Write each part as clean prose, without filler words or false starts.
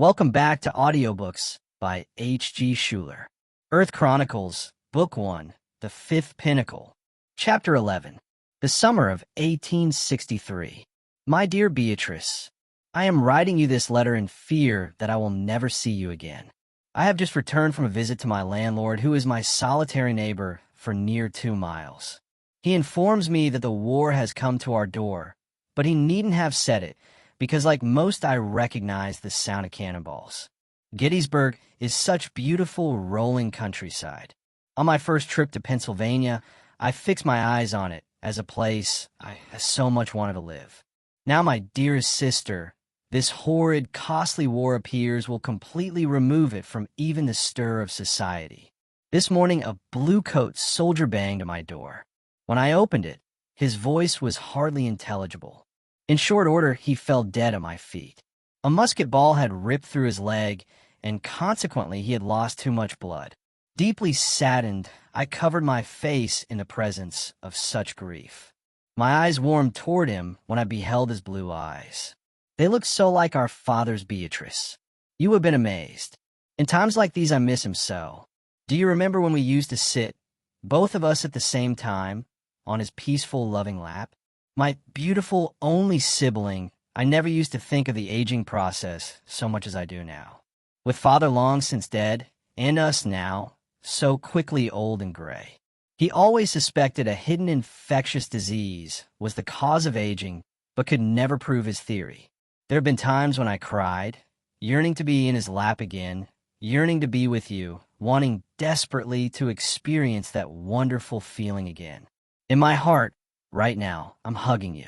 Welcome back to Audiobooks by H.G. Schuler. Earth Chronicles, Book 1, The Fifth Pinnacle, Chapter 11, The Summer of 1863. My dear Beatrice, I am writing you this letter in fear that I will never see you again. I have just returned from a visit to my landlord, who is my solitary neighbor for near 2 miles. He informs me that the war has come to our door, but he needn't have said it, because like most I recognize the sound of cannonballs. Gettysburg is such beautiful rolling countryside. On my first trip to Pennsylvania, I fixed my eyes on it as a place I so much wanted to live. Now, my dearest sister, this horrid, costly war appears will completely remove it from even the stir of society. This morning a blue-coat soldier banged at my door. When I opened it, his voice was hardly intelligible. In short order, he fell dead at my feet. A musket ball had ripped through his leg, and consequently he had lost too much blood. Deeply saddened, I covered my face in the presence of such grief. My eyes warmed toward him when I beheld his blue eyes. They looked so like our father's, Beatrice. You have been amazed. In times like these I miss him so. Do you remember when we used to sit, both of us at the same time, on his peaceful, loving lap? My beautiful only sibling, I never used to think of the aging process so much as I do now. With father long since dead, and us now, so quickly old and gray. He always suspected a hidden infectious disease was the cause of aging, but could never prove his theory. There have been times when I cried, yearning to be in his lap again, yearning to be with you, wanting desperately to experience that wonderful feeling again. In my heart, right now, I'm hugging you.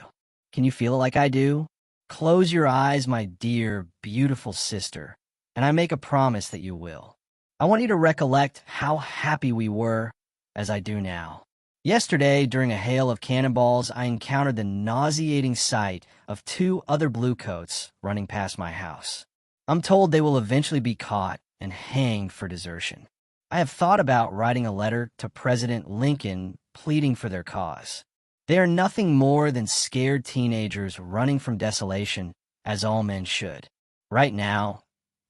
Can you feel it like I do? Close your eyes, my dear, beautiful sister, and I make a promise that you will. I want you to recollect how happy we were, as I do now. Yesterday, during a hail of cannonballs, I encountered the nauseating sight of 2 other bluecoats running past my house. I'm told they will eventually be caught and hanged for desertion. I have thought about writing a letter to President Lincoln pleading for their cause. They are nothing more than scared teenagers running from desolation, as all men should. Right now,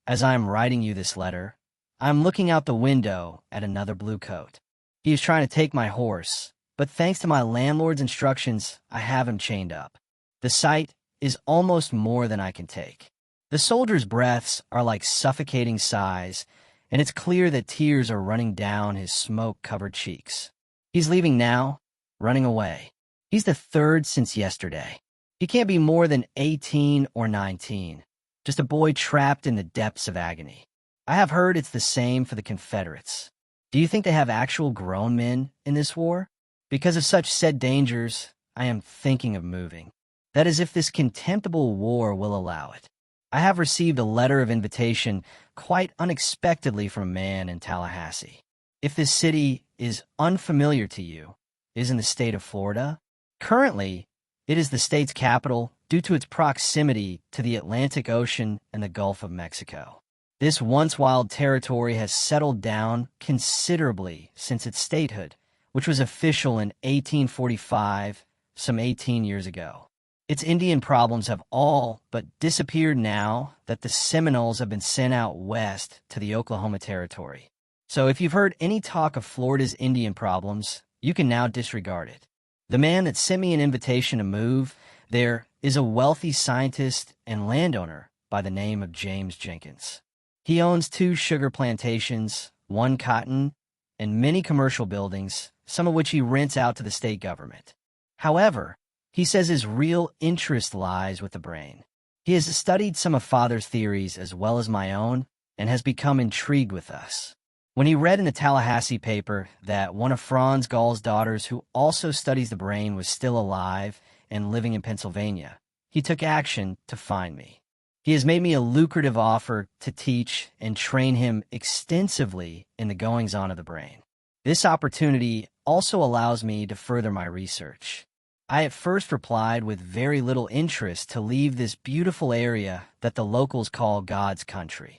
as I am writing you this letter, I am looking out the window at another bluecoat. He is trying to take my horse, but thanks to my landlord's instructions, I have him chained up. The sight is almost more than I can take. The soldier's breaths are like suffocating sighs, and it's clear that tears are running down his smoke-covered cheeks. He's leaving now, running away. He's the 3rd since yesterday. He can't be more than 18 or 19, just a boy trapped in the depths of agony. I have heard it's the same for the Confederates. Do you think they have actual grown men in this war? Because of such said dangers, I am thinking of moving. That is, if this contemptible war will allow it. I have received a letter of invitation quite unexpectedly from a man in Tallahassee. If this city is unfamiliar to you, it is in the state of Florida. Currently, it is the state's capital due to its proximity to the Atlantic Ocean and the Gulf of Mexico. This once wild territory has settled down considerably since its statehood, which was official in 1845, some 18 years ago. Its Indian problems have all but disappeared now that the Seminoles have been sent out west to the Oklahoma Territory. So if you've heard any talk of Florida's Indian problems, you can now disregard it. The man that sent me an invitation to move there is a wealthy scientist and landowner by the name of James Jenkins. He owns 2 sugar plantations, 1 cotton, and many commercial buildings, some of which he rents out to the state government. However, he says his real interest lies with the brain. He has studied some of Father's theories as well as my own and has become intrigued with us. When he read in the Tallahassee paper that one of Franz Gall's daughters, who also studies the brain, was still alive and living in Pennsylvania, he took action to find me. He has made me a lucrative offer to teach and train him extensively in the goings-on of the brain. This opportunity also allows me to further my research. I at first replied with very little interest to leave this beautiful area that the locals call God's country.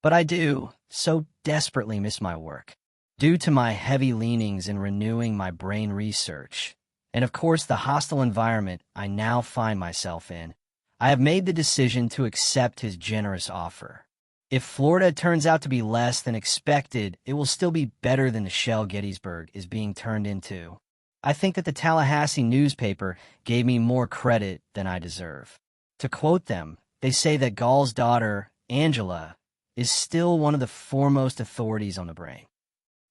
But I do so desperately miss my work, due to my heavy leanings in renewing my brain research, and of course the hostile environment I now find myself in. I have made the decision to accept his generous offer. If Florida turns out to be less than expected, it will still be better than the shell Gettysburg is being turned into. I think that the Tallahassee newspaper gave me more credit than I deserve. To quote them, they say that Gall's daughter, Angela, is still one of the foremost authorities on the brain.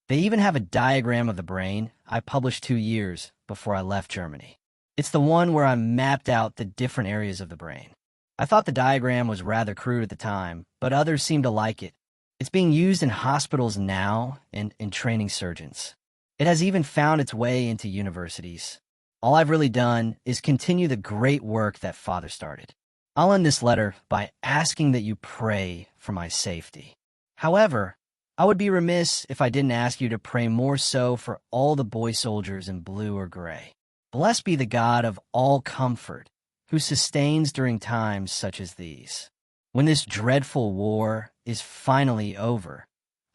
They even have a diagram of the brain I published 2 years before I left Germany. It's the one where I mapped out the different areas of the brain. I thought the diagram was rather crude at the time, but others seem to like it. It's being used in hospitals now and in training surgeons. It has even found its way into universities. All I've really done is continue the great work that Father started. I'll end this letter by asking that you pray for my safety. However, I would be remiss if I didn't ask you to pray more so for all the boy soldiers in blue or gray. Blessed be the God of all comfort, who sustains during times such as these. When this dreadful war is finally over,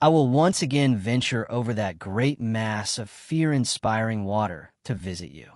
I will once again venture over that great mass of fear-inspiring water to visit you.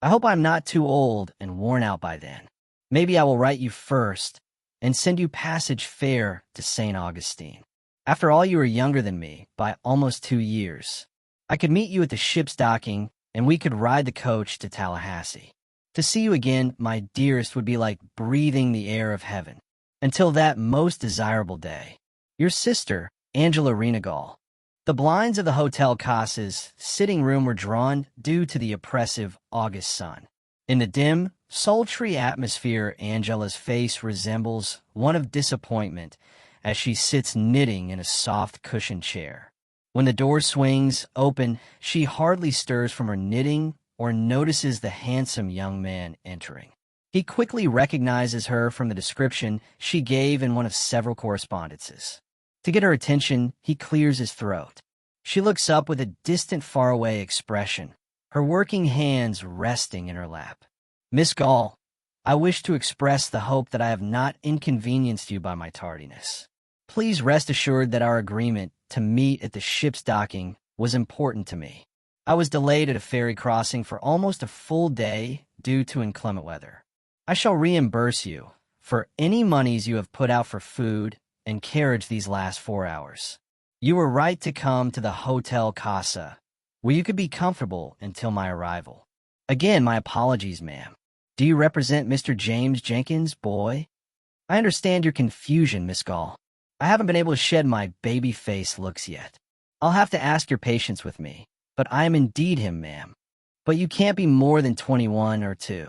I hope I'm not too old and worn out by then. Maybe I will write you first and send you passage fare to St. Augustine. After all, you are younger than me by almost 2 years. I could meet you at the ship's docking, and we could ride the coach to Tallahassee. To see you again, my dearest, would be like breathing the air of heaven. Until that most desirable day. Your sister, Angela Renegal. The blinds of the Hotel Casa's sitting room were drawn due to the oppressive August sun. In the dim, sultry atmosphere, Angela's face resembles one of disappointment as she sits knitting in a soft cushioned chair. When the door swings open, she hardly stirs from her knitting or notices the handsome young man entering. He quickly recognizes her from the description she gave in one of several correspondences. To get her attention, he clears his throat. She looks up with a distant, faraway expression, her working hands resting in her lap. Miss Gall, I wish to express the hope that I have not inconvenienced you by my tardiness. Please rest assured that our agreement to meet at the ship's docking was important to me. I was delayed at a ferry crossing for almost a full day due to inclement weather. I shall reimburse you for any monies you have put out for food and carriage these last 4 hours. You were right to come to the Hotel Casa, where you could be comfortable until my arrival. Again, my apologies, ma'am. Do you represent Mr. James Jenkins, boy? I understand your confusion, Miss Gall. I haven't been able to shed my baby-face looks yet. I'll have to ask your patience with me, but I am indeed him, ma'am. But you can't be more than 21 or 2.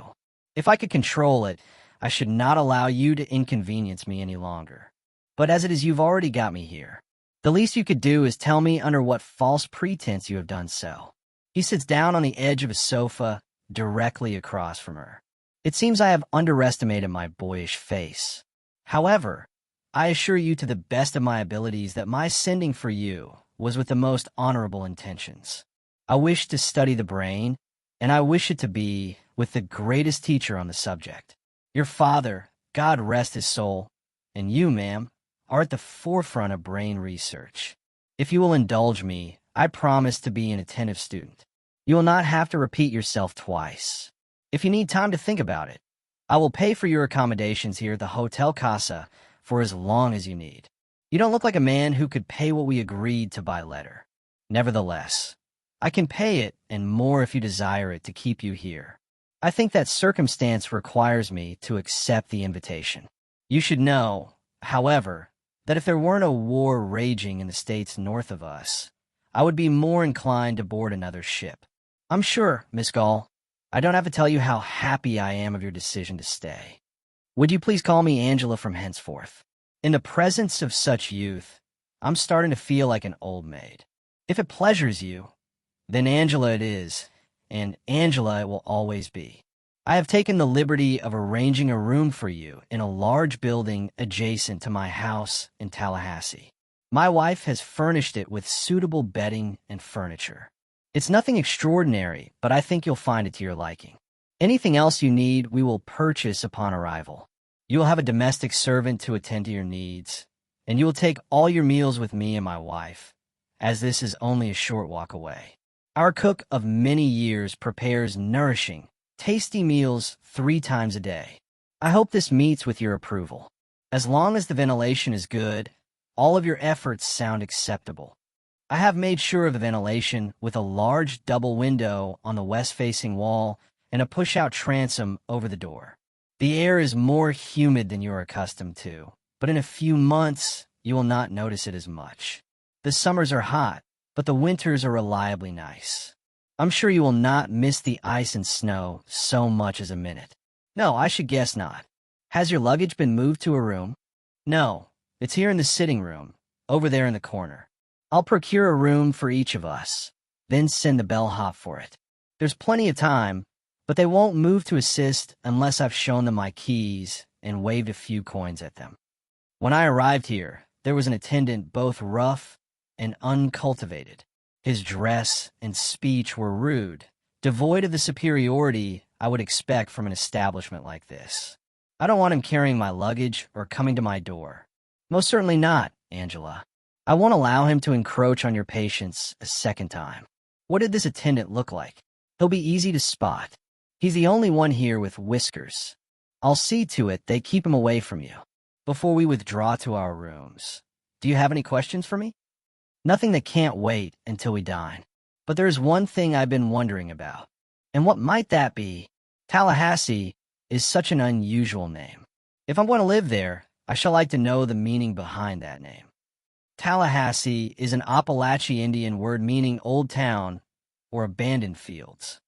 If I could control it, I should not allow you to inconvenience me any longer. But as it is, you've already got me here. The least you could do is tell me under what false pretense you have done so. He sits down on the edge of a sofa directly across from her. It seems I have underestimated my boyish face. However, I assure you to the best of my abilities that my sending for you was with the most honorable intentions. I wish to study the brain, and I wish it to be with the greatest teacher on the subject. Your father, God rest his soul, and you, ma'am, are at the forefront of brain research. If you will indulge me, I promise to be an attentive student. You will not have to repeat yourself twice. If you need time to think about it, I will pay for your accommodations here at the Hotel Casa for as long as you need. You don't look like a man who could pay what we agreed to by letter. Nevertheless, I can pay it and more if you desire it to keep you here. I think that circumstance requires me to accept the invitation. You should know, however, that if there weren't a war raging in the states north of us, I would be more inclined to board another ship. I'm sure, Miss Gall, I don't have to tell you how happy I am of your decision to stay. Would you please call me Angela from henceforth? In the presence of such youth, I'm starting to feel like an old maid. If it pleasures you, then Angela it is, and Angela it will always be. I have taken the liberty of arranging a room for you in a large building adjacent to my house in Tallahassee. My wife has furnished it with suitable bedding and furniture. It's nothing extraordinary, but I think you'll find it to your liking. Anything else you need, we will purchase upon arrival. You will have a domestic servant to attend to your needs, and you will take all your meals with me and my wife, as this is only a short walk away. Our cook of many years prepares nourishing, tasty meals 3 times a day. I hope this meets with your approval. As long as the ventilation is good, All of your efforts sound acceptable. I have made sure of the ventilation with a large double window on the west-facing wall and a push-out transom over the door. The air is more humid than you are accustomed to, but in a few months, you will not notice it as much. The summers are hot, but the winters are reliably nice. I'm sure you will not miss the ice and snow so much as a minute. No, I should guess not. Has your luggage been moved to a room? No, it's here in the sitting room, over there in the corner. I'll procure a room for each of us, then send the bellhop for it. There's plenty of time, but they won't move to assist unless I've shown them my keys and waved a few coins at them. When I arrived here, there was an attendant both rough and uncultivated. His dress and speech were rude, devoid of the superiority I would expect from an establishment like this. I don't want him carrying my luggage or coming to my door. Most certainly not, Angela. I won't allow him to encroach on your patients a second time. What did this attendant look like? He'll be easy to spot. He's the only one here with whiskers. I'll see to it they keep him away from you. Before we withdraw to our rooms, do you have any questions for me? Nothing that can't wait until we dine. But there's one thing I've been wondering about. And what might that be? Tallahassee is such an unusual name. If I'm going to live there, I shall like to know the meaning behind that name. Tallahassee is an Appalachian Indian word meaning old town or abandoned fields.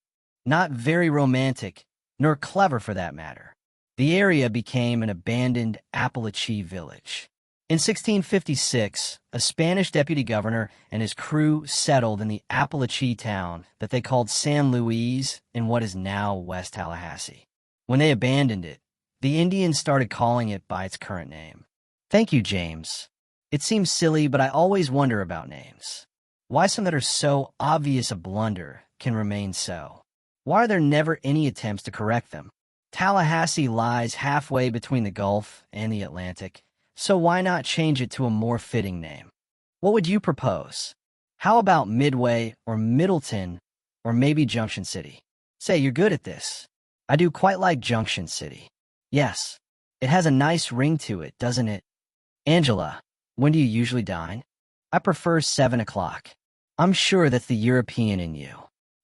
Not very romantic, nor clever for that matter. The area became an abandoned Appalachian village. In 1656, a Spanish deputy governor and his crew settled in the Appalachian town that they called San Luis in what is now West Tallahassee. When they abandoned it, the Indians started calling it by its current name. Thank you, James. It seems silly, but I always wonder about names. Why some that are so obvious a blunder can remain so? Why are there never any attempts to correct them? Tallahassee lies halfway between the Gulf and the Atlantic, so why not change it to a more fitting name? What would you propose? How about Midway or Middleton or maybe Junction City? Say, you're good at this. I do quite like Junction City. Yes, it has a nice ring to it, doesn't it? Angela, when do you usually dine? I prefer 7 o'clock. I'm sure that's the European in you.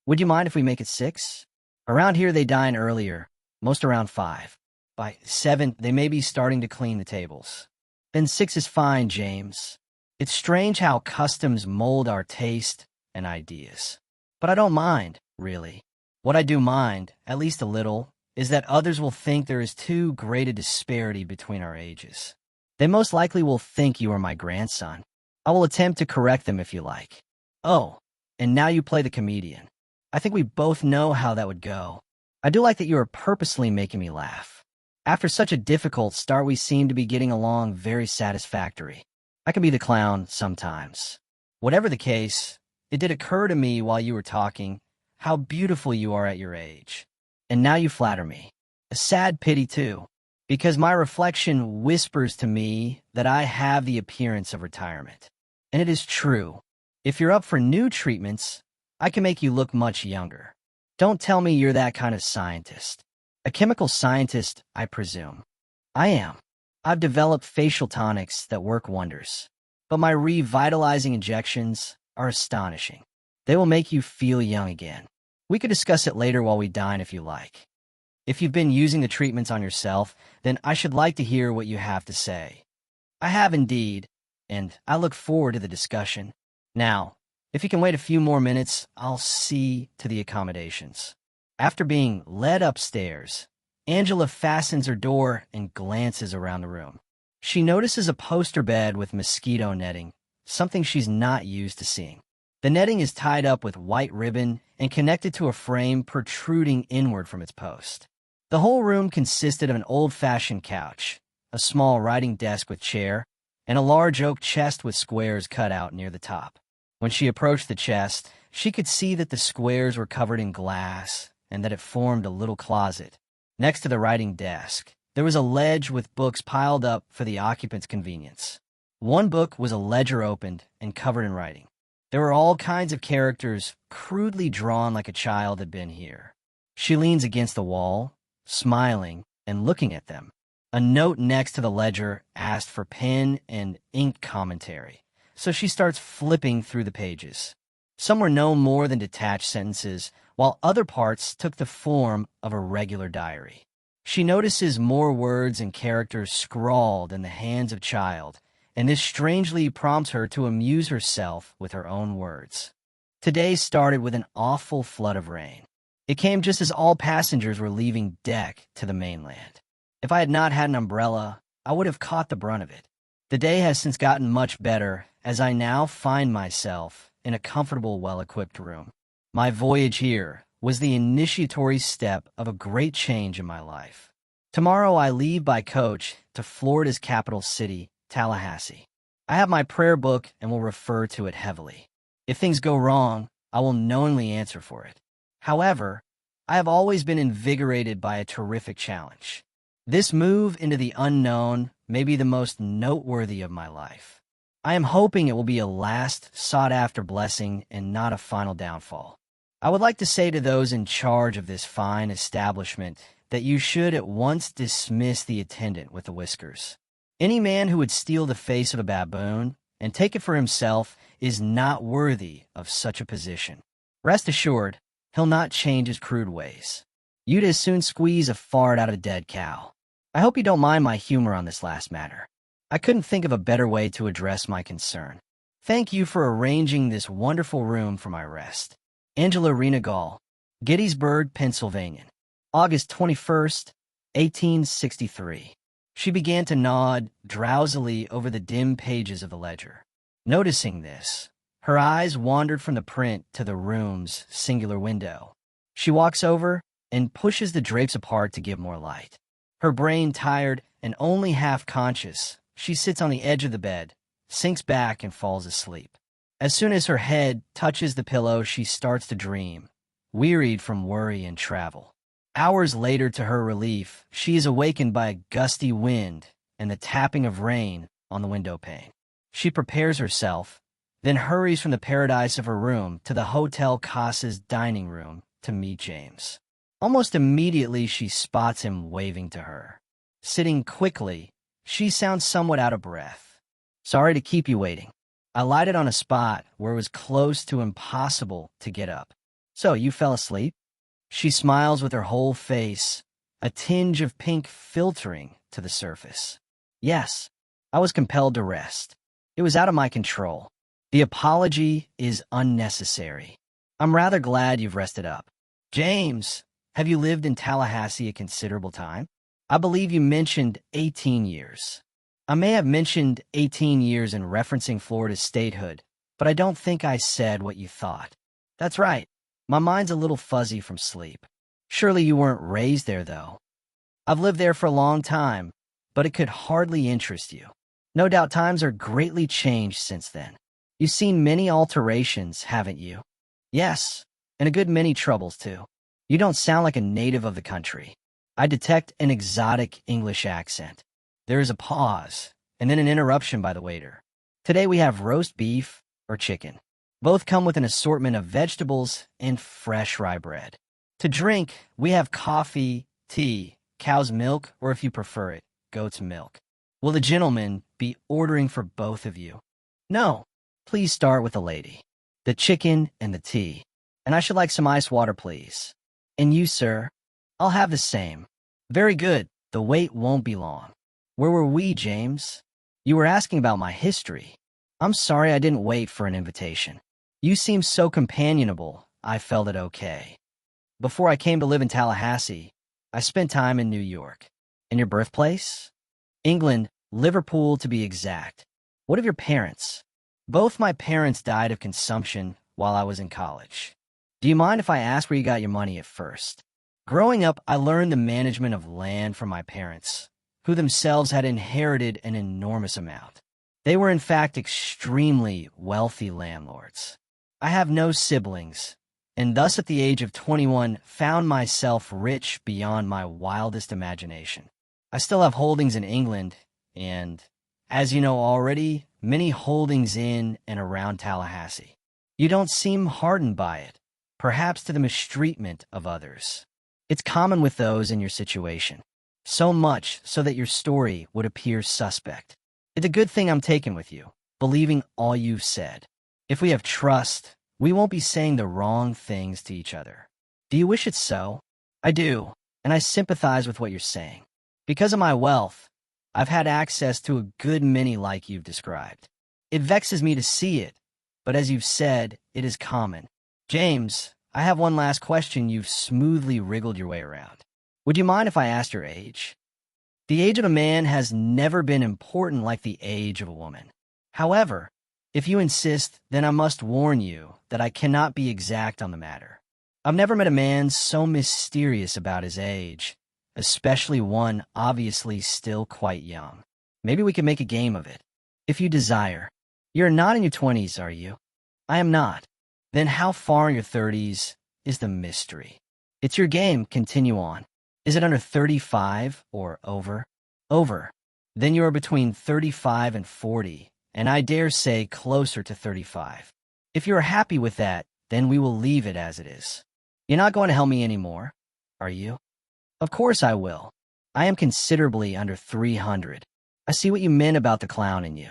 Would you mind if we make it 6? Around here they dine earlier, most around 5. By 7, they may be starting to clean the tables. Then 6 is fine, James. It's strange how customs mold our taste and ideas. But I don't mind, really. What I do mind, at least a little, is that others will think there is too great a disparity between our ages. They most likely will think you are my grandson. I will attempt to correct them if you like. Oh, and now you play the comedian. I think we both know how that would go. I do like that you are purposely making me laugh. After such a difficult start, we seem to be getting along very satisfactory. I can be the clown sometimes. Whatever the case, it did occur to me while you were talking how beautiful you are at your age. And now you flatter me. A sad pity, too, because my reflection whispers to me that I have the appearance of retirement. And it is true. If you're up for new treatments, I can make you look much younger. Don't tell me you're that kind of scientist. A chemical scientist, I presume. I am. I've developed facial tonics that work wonders. But my revitalizing injections are astonishing. They will make you feel young again. We could discuss it later while we dine if you like. If you've been using the treatments on yourself, then I should like to hear what you have to say. I have indeed, and I look forward to the discussion. Now, if you can wait a few more minutes, I'll see to the accommodations. After being led upstairs, Angela fastens her door and glances around the room. She notices a poster bed with mosquito netting, something she's not used to seeing. The netting is tied up with white ribbon and connected to a frame protruding inward from its post. The whole room consisted of an old-fashioned couch, a small writing desk with chair, and a large oak chest with squares cut out near the top. When she approached the chest, she could see that the squares were covered in glass and that it formed a little closet. Next to the writing desk, there was a ledge with books piled up for the occupant's convenience. One book was a ledger opened and covered in writing. There were all kinds of characters crudely drawn like a child had been here. She leans against the wall, smiling and looking at them. A note next to the ledger asked for pen and ink commentary, so she starts flipping through the pages. Some were no more than detached sentences, while other parts took the form of a regular diary. She notices more words and characters scrawled in the hands of child, and this strangely prompts her to amuse herself with her own words. Today started with an awful flood of rain. It came just as all passengers were leaving deck to the mainland. If I had not had an umbrella, I would have caught the brunt of it. The day has since gotten much better, as I now find myself in a comfortable, well-equipped room. My voyage here was the initiatory step of a great change in my life. Tomorrow I leave by coach to Florida's capital city, Tallahassee. I have my prayer book and will refer to it heavily. If things go wrong, I will knowingly answer for it. However, I have always been invigorated by a terrific challenge. This move into the unknown may be the most noteworthy of my life. I am hoping it will be a last, sought-after blessing and not a final downfall. I would like to say to those in charge of this fine establishment that you should at once dismiss the attendant with the whiskers. Any man who would steal the face of a baboon and take it for himself is not worthy of such a position. Rest assured, he'll not change his crude ways. You'd as soon squeeze a fart out of a dead cow. I hope you don't mind my humor on this last matter. I couldn't think of a better way to address my concern. Thank you for arranging this wonderful room for my rest. Angela Renegal, Gettysburg, Pennsylvania, August 21st, 1863. She began to nod drowsily over the dim pages of the ledger. Noticing this, her eyes wandered from the print to the room's singular window. She walks over and pushes the drapes apart to give more light. Her brain tired and only half conscious, she sits on the edge of the bed, sinks back and falls asleep. As soon as her head touches the pillow, she starts to dream, wearied from worry and travel. Hours later, to her relief, she is awakened by a gusty wind and the tapping of rain on the window pane. She prepares herself, then hurries from the paradise of her room to the Hotel Casa's dining room to meet James. Almost immediately, she spots him waving to her. Sitting quickly, she sounds somewhat out of breath. Sorry to keep you waiting. I lighted on a spot where it was close to impossible to get up. So, you fell asleep? She smiles with her whole face, a tinge of pink filtering to the surface. Yes, I was compelled to rest. It was out of my control. The apology is unnecessary. I'm rather glad you've rested up. James, have you lived in Tallahassee a considerable time? I believe you mentioned 18 years. I may have mentioned 18 years in referencing Florida's statehood, but I don't think I said what you thought. That's right. My mind's a little fuzzy from sleep. Surely you weren't raised there, though. I've lived there for a long time, but it could hardly interest you. No doubt times are greatly changed since then. You've seen many alterations, haven't you? Yes, and a good many troubles, too. You don't sound like a native of the country. I detect an exotic English accent. There is a pause, and then an interruption by the waiter. Today we have roast beef or chicken. Both come with an assortment of vegetables and fresh rye bread. To drink, we have coffee, tea, cow's milk, or if you prefer it, goat's milk. Will the gentleman be ordering for both of you? No, please start with the lady. The chicken and the tea. And I should like some ice water, please. And you, sir? I'll have the same. Very good. The wait won't be long. Where were we, James? You were asking about my history. I'm sorry I didn't wait for an invitation. You seem so companionable, I felt it okay. Before I came to live in Tallahassee, I spent time in New York. And your birthplace? England, Liverpool to be exact. What of your parents? Both my parents died of consumption while I was in college. Do you mind if I ask where you got your money at first? Growing up, I learned the management of land from my parents, who themselves had inherited an enormous amount. They were in fact extremely wealthy landlords. I have no siblings, and thus at the age of 21 found myself rich beyond my wildest imagination. I still have holdings in England, and, as you know already, many holdings in and around Tallahassee. You don't seem hardened by it, perhaps to the mistreatment of others. It's common with those in your situation. So much so that your story would appear suspect. It's a good thing I'm taken with you, believing all you've said. If we have trust, we won't be saying the wrong things to each other. Do you wish it so? I do, and I sympathize with what you're saying. Because of my wealth, I've had access to a good many like you've described. It vexes me to see it, but as you've said, it is common. James, I have one last question you've smoothly wriggled your way around. Would you mind if I asked your age? The age of a man has never been important like the age of a woman. However, if you insist, then I must warn you that I cannot be exact on the matter. I've never met a man so mysterious about his age, especially one obviously still quite young. Maybe we can make a game of it. If you desire. You're not in your 20s, are you? I am not. Then how far in your 30s is the mystery? It's your game, continue on. Is it under 35 or over? Over. Then you are between 35 and 40, and I dare say closer to 35. If you are happy with that, then we will leave it as it is. You're not going to help me anymore, are you? Of course I will. I am considerably under 300. I see what you meant about the clown in you.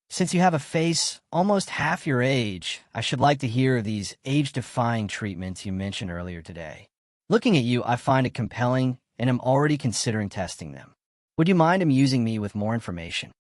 Since you have a face almost half your age, I should like to hear of these age-defying treatments you mentioned earlier today. Looking at you, I find it compelling and am already considering testing them. Would you mind amusing me with more information?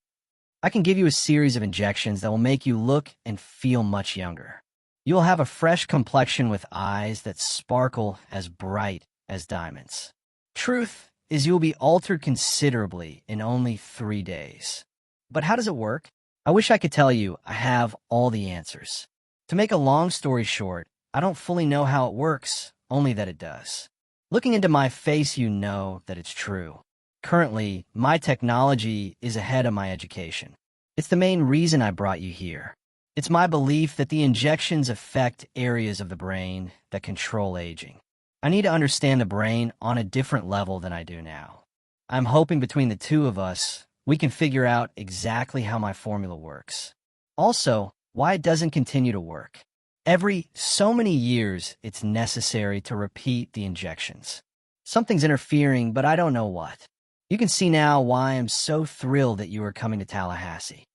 I can give you a series of injections that will make you look and feel much younger. You will have a fresh complexion with eyes that sparkle as bright as diamonds. Truth is you will be altered considerably in only 3 days. But how does it work? I wish I could tell you I have all the answers. To make a long story short, I don't fully know how it works, only that it does. Looking into my face, you know that it's true. Currently, my technology is ahead of my education. It's the main reason I brought you here. It's my belief that the injections affect areas of the brain that control aging. I need to understand the brain on a different level than I do now. I'm hoping between the two of us, we can figure out exactly how my formula works. Also, why it doesn't continue to work. Every so many years, it's necessary to repeat the injections. Something's interfering, but I don't know what. You can see now why I'm so thrilled that you are coming to Tallahassee.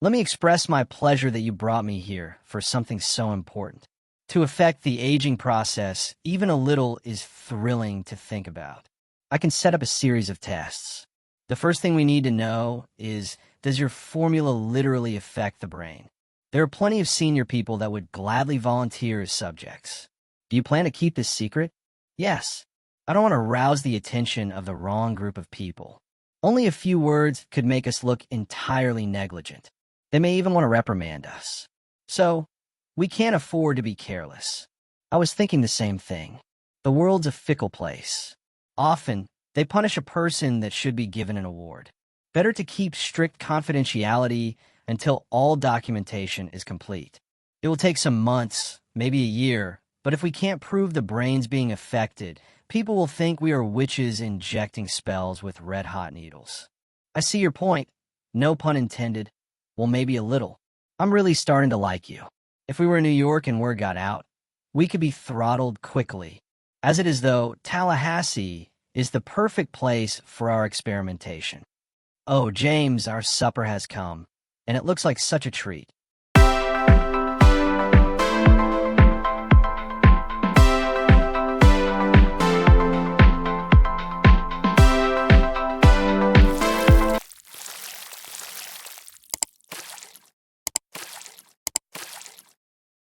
Let me express my pleasure that you brought me here for something so important. To affect the aging process, even a little, is thrilling to think about. I can set up a series of tests. The first thing we need to know is, does your formula literally affect the brain? There are plenty of senior people that would gladly volunteer as subjects. Do you plan to keep this secret? Yes. I don't want to rouse the attention of the wrong group of people. Only a few words could make us look entirely negligent. They may even want to reprimand us. So, we can't afford to be careless. I was thinking the same thing. The world's a fickle place. Often, they punish a person that should be given an award. Better to keep strict confidentiality until all documentation is complete. It will take some months, maybe a year, but if we can't prove the brain's being affected, people will think we are witches injecting spells with red-hot needles. I see your point. No pun intended. Well, maybe a little. I'm really starting to like you. If we were in New York and word got out, we could be throttled quickly. As it is, though, Tallahassee is the perfect place for our experimentation. Oh, James, our supper has come, and it looks like such a treat.